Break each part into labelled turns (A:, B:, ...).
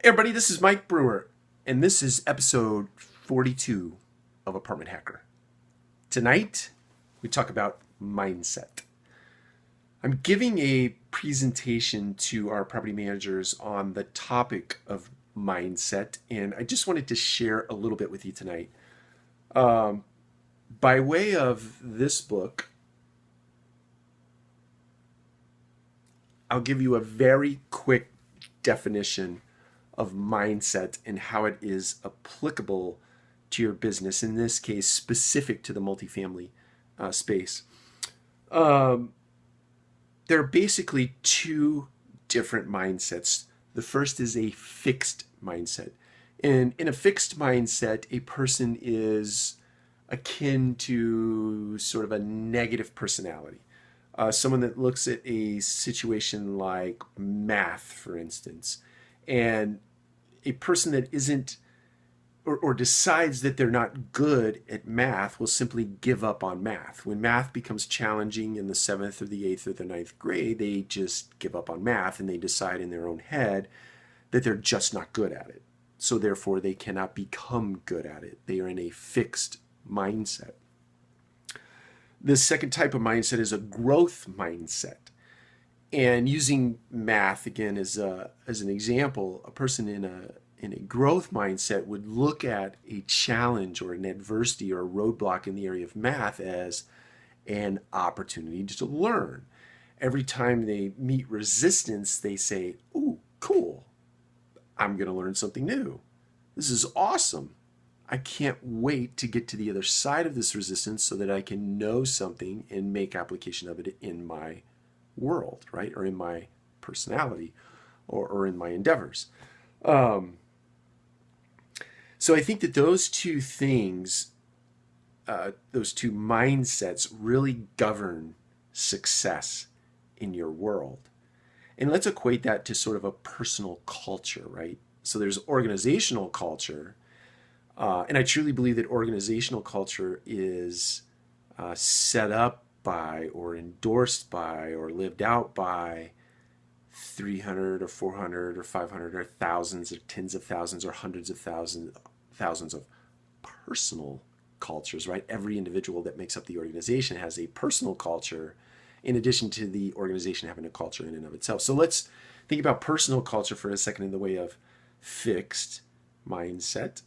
A: Hey everybody, this is Mike Brewer, and this is episode 42 of Apartment Hacker. Tonight, we talk about mindset. I'm giving a presentation to our property managers on the topic of mindset, and I just wanted to share a little bit with you tonight. By way of this book, I'll give you a very quick definition of mindset and how it is applicable to your business, in this case, specific to the multifamily space. There are basically two different mindsets. The first is a fixed mindset. And in a fixed mindset, a person is akin to sort of a negative personality. Someone that looks at a situation like math, for instance, and a person that isn't or decides that they're not good at math will simply give up on math. When math becomes challenging in the 7th or the 8th or the 9th grade, they just give up on math and they decide in their own head that they're just not good at it. So therefore, they cannot become good at it. They are in a fixed mindset. The second type of mindset is a growth mindset. And using math again as an example, a person in a growth mindset would look at a challenge or an adversity or a roadblock in the area of math as an opportunity to learn. Every time they meet resistance, they say, "Ooh, cool. I'm going to learn something new. This is awesome. I can't wait to get to the other side of this resistance so that I can know something and make application of it in my world," right? Or in my personality or in my endeavors. So I think that those two things, those two mindsets really govern success in your world. And let's equate that to sort of a personal culture, right? So there's organizational culture. And I truly believe that organizational culture is set up by or endorsed by or lived out by 300 or 400 or 500 or thousands or tens of thousands or hundreds of thousands of personal cultures, right? Every individual that makes up the organization has a personal culture in addition to the organization having a culture in and of itself. So let's think about personal culture for a second in the way of fixed mindset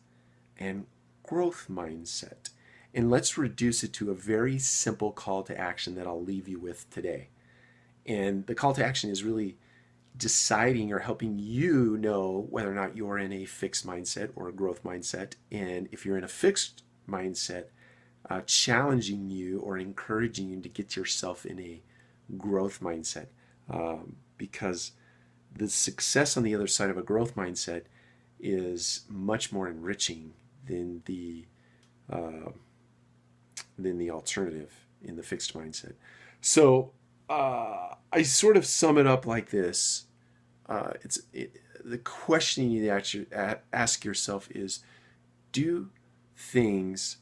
A: and growth mindset. And let's reduce it to a very simple call to action that I'll leave you with today. And the call to action is really deciding or helping you know whether or not you're in a fixed mindset or a growth mindset. And if you're in a fixed mindset, challenging you or encouraging you to get yourself in a growth mindset. Because the success on the other side of a growth mindset is much more enriching than the alternative in the fixed mindset. So I sort of sum it up like this. The question you need to actually ask yourself is, do things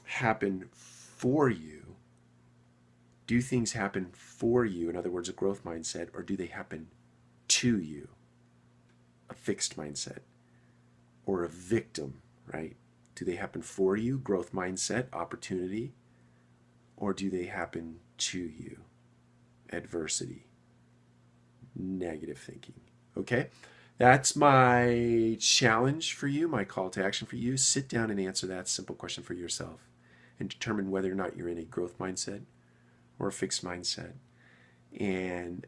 A: happen for you? Do things happen for you? In other words, a growth mindset, or do they happen to you? A fixed mindset or a victim, right? Do they happen for you, growth mindset, opportunity, or do they happen to you, adversity, negative thinking? Okay, that's my challenge for you, my call to action for you. Sit down and answer that simple question for yourself and determine whether or not you're in a growth mindset or a fixed mindset. And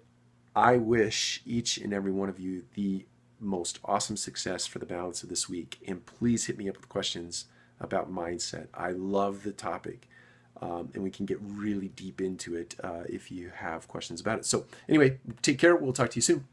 A: I wish each and every one of you the most awesome success for the balance of this week. And please hit me up with questions about mindset. I love the topic. And we can get really deep into it if you have questions about it. So anyway, take care. We'll talk to you soon.